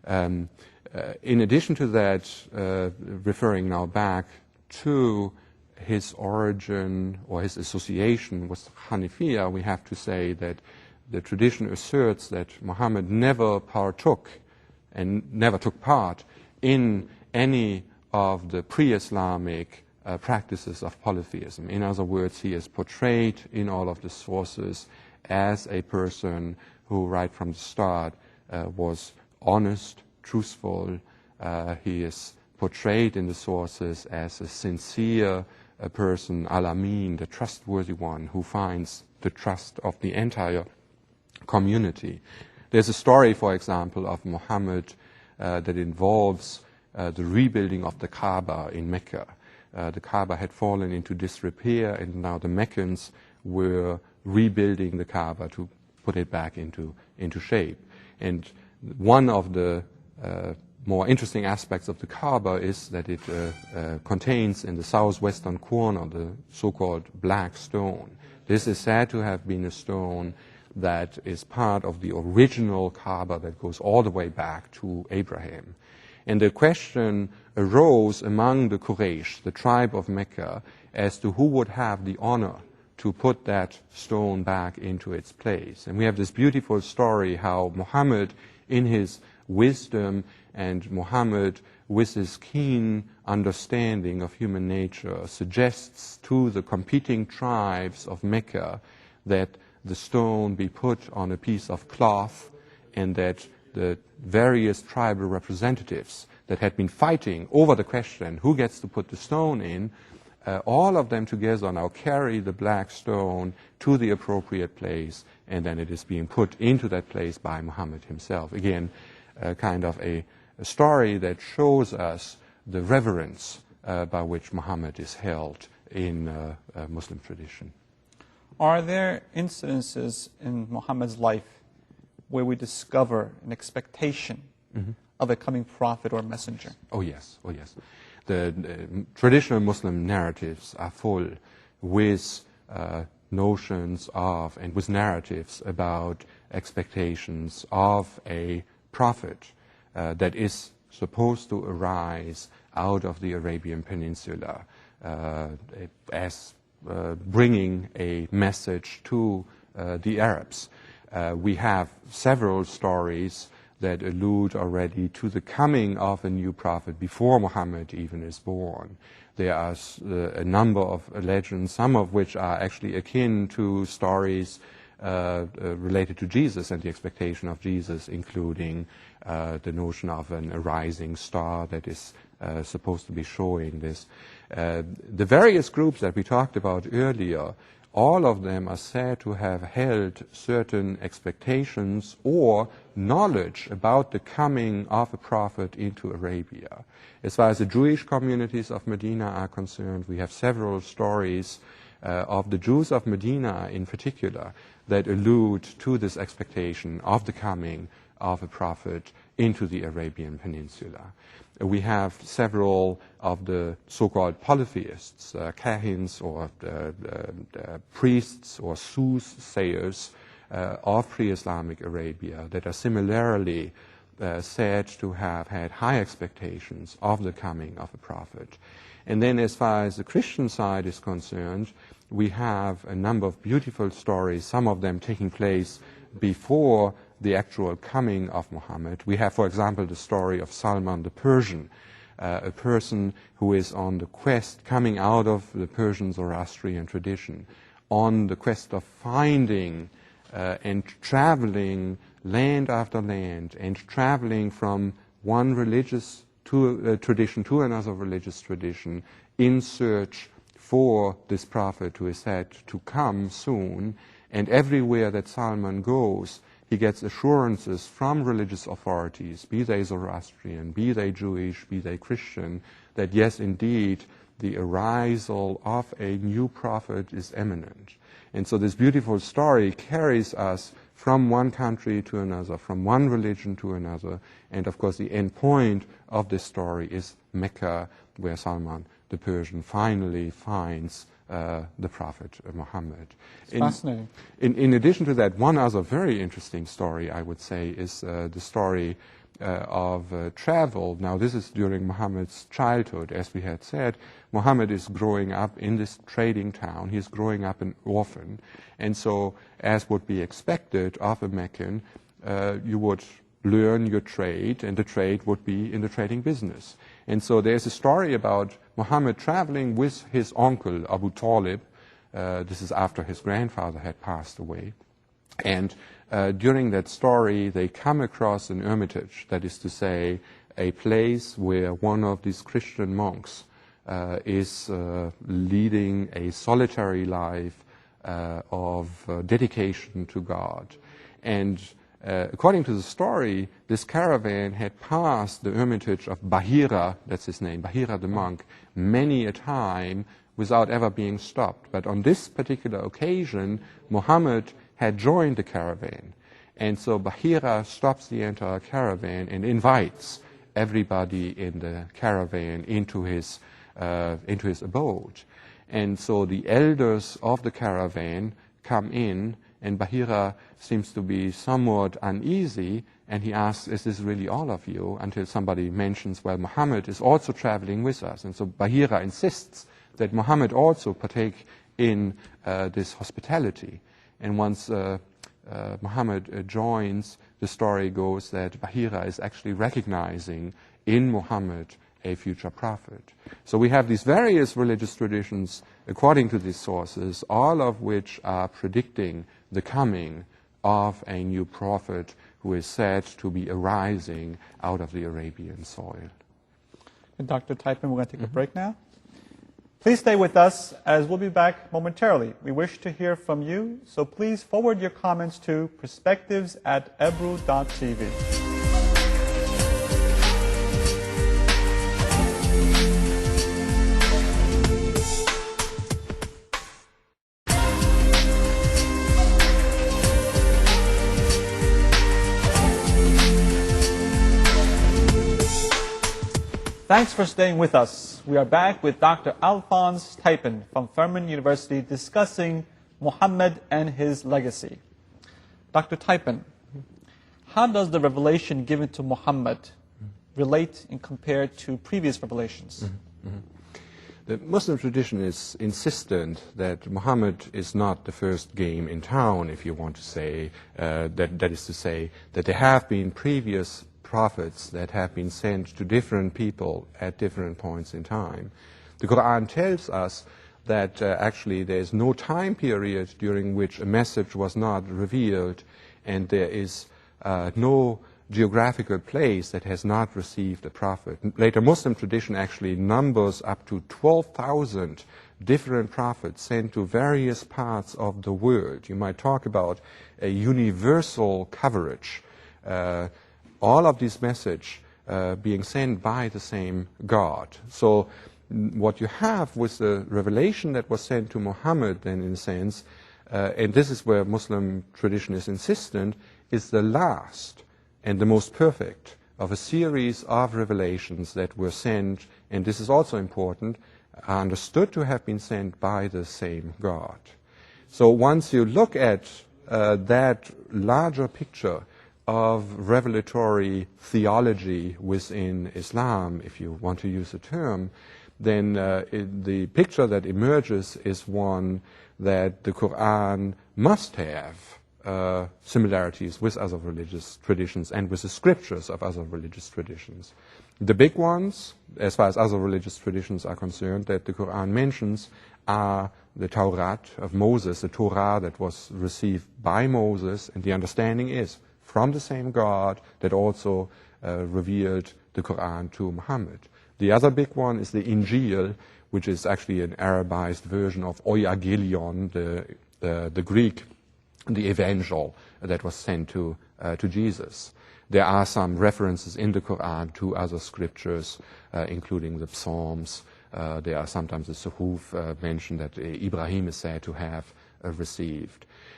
In addition to that, referring now back to his origin or his association with Hanafiya, we have to say that the tradition asserts that Muhammad never partook and never took part in any of the pre-Islamic practices of polytheism. In other words, he is portrayed in all of the sources as a person who right from the start was honest, truthful. He is portrayed in the sources as a sincere person, al-Amin, the trustworthy one who finds the trust of the entire community. There's a story, for example, of Muhammad that involves the rebuilding of the Kaaba in Mecca. The Kaaba had fallen into disrepair, and now the Meccans were rebuilding the Kaaba to put it back into shape. And one of the more interesting aspects of the Kaaba is that it contains in the southwestern corner the so-called black stone. This is said to have been a stone that is part of the original Kaaba that goes all the way back to Abraham. And the question arose among the Quraysh, the tribe of Mecca, as to who would have the honor to put that stone back into its place. And we have this beautiful story how Muhammad, in his wisdom, and Muhammad, with his keen understanding of human nature, suggests to the competing tribes of Mecca that the stone be put on a piece of cloth, and that the various tribal representatives that had been fighting over the question who gets to put the stone in, all of them together now carry the black stone to the appropriate place, and then it is being put into that place by Muhammad himself. Again, kind of a story that shows us the reverence by which Muhammad is held in Muslim tradition. Are there incidences in Muhammad's life where we discover an expectation of a coming prophet or messenger? Oh yes, oh yes. The traditional Muslim narratives are full with notions of and with narratives about expectations of a prophet that is supposed to arise out of the Arabian Peninsula as bringing a message to the Arabs. We have several stories that allude already to the coming of a new prophet before Muhammad even is born. There are a number of legends, some of which are actually akin to stories related to Jesus and the expectation of Jesus, including the notion of an arising star that is supposed to be showing this. The various groups that we talked about earlier, all of them are said to have held certain expectations or knowledge about the coming of a prophet into Arabia. As far as the Jewish communities of Medina are concerned, we have several stories of the Jews of Medina in particular that allude to this expectation of the coming of a prophet into the Arabian Peninsula. We have several of the so-called polytheists, kahins or priests or soothsayers of pre-Islamic Arabia that are similarly said to have had high expectations of the coming of a prophet. And then as far as the Christian side is concerned, we have a number of beautiful stories, some of them taking place before the actual coming of Muhammad. We have, for example, the story of Salman the Persian, a person who is on the quest, coming out of the Persian Zoroastrian tradition, on the quest of finding and traveling land after land, and traveling from one religious tradition to another religious tradition in search for this prophet who is said to come soon. And everywhere that Salman goes, he gets assurances from religious authorities, be they Zoroastrian, be they Jewish, be they Christian, that yes, indeed, the arisal of a new prophet is imminent. And so this beautiful story carries us from one country to another, from one religion to another. And of course, the end point of this story is Mecca, where Salman the Persian finally finds the Prophet Muhammad. Fascinating. In addition to that, one other very interesting story, I would say, is the story of travel. Now, this is during Muhammad's childhood. As we had said, Muhammad is growing up in this trading town. He's growing up an orphan. And so, as would be expected of a Meccan, you would learn your trade, and the trade would be in the trading business. And so there's a story about Muhammad traveling with his uncle, Abu Talib. This is after his grandfather had passed away. And during that story, they come across an hermitage, that is to say, a place where one of these Christian monks is leading a solitary life of dedication to God. And according to the story, this caravan had passed the hermitage of Bahira, that's his name, Bahira the monk, many a time without ever being stopped. But on this particular occasion, Muhammad had joined the caravan. And so Bahira stops the entire caravan and invites everybody in the caravan into his abode. And so the elders of the caravan come in, and Bahira seems to be somewhat uneasy, and he asks, is this really all of you? Until somebody mentions, well, Muhammad is also traveling with us. And so Bahira insists that Muhammad also partake in this hospitality. And once Muhammad joins, the story goes that Bahira is actually recognizing in Muhammad a future prophet. So we have these various religious traditions, according to these sources, all of which are predicting the coming of a new prophet who is said to be arising out of the Arabian soil. And Dr. Teipen, we're going to take a break now. Please stay with us, as we'll be back momentarily. We wish to hear from you, so please forward your comments to perspectives@ebru.tv. Thanks for staying with us. We are back with Dr. Alfons Teipen from Furman University discussing Muhammad and his legacy. Dr. Teipen, how does the revelation given to Muhammad relate and compare to previous revelations? The Muslim tradition is insistent that Muhammad is not the first game in town, if you want to say, that is to say, that there have been previous prophets that have been sent to different people at different points in time. The Quran tells us that actually there is no time period during which a message was not revealed, and there is no geographical place that has not received a prophet. Later Muslim tradition actually numbers up to 12,000 different prophets sent to various parts of the world. You might talk about a universal coverage. All of these messages being sent by the same God. So what you have with the revelation that was sent to Muhammad, then in a sense, and this is where Muslim tradition is insistent, is the last and the most perfect of a series of revelations that were sent, and this is also important, are understood to have been sent by the same God. So once you look at that larger picture of revelatory theology within Islam, if you want to use the term, then the picture that emerges is one that the Quran must have similarities with other religious traditions and with the scriptures of other religious traditions. The big ones, as far as other religious traditions are concerned, that the Quran mentions are the Torah of Moses, the Torah that was received by Moses, and the understanding is from the same God that also revealed the Quran to Muhammad. The other big one is the Injil, which is actually an Arabized version of Euangelion, the Greek, the Evangel that was sent to Jesus. There are some references in the Quran to other scriptures, including the Psalms. There are sometimes the Suhuf mentioned that Ibrahim is said to have received.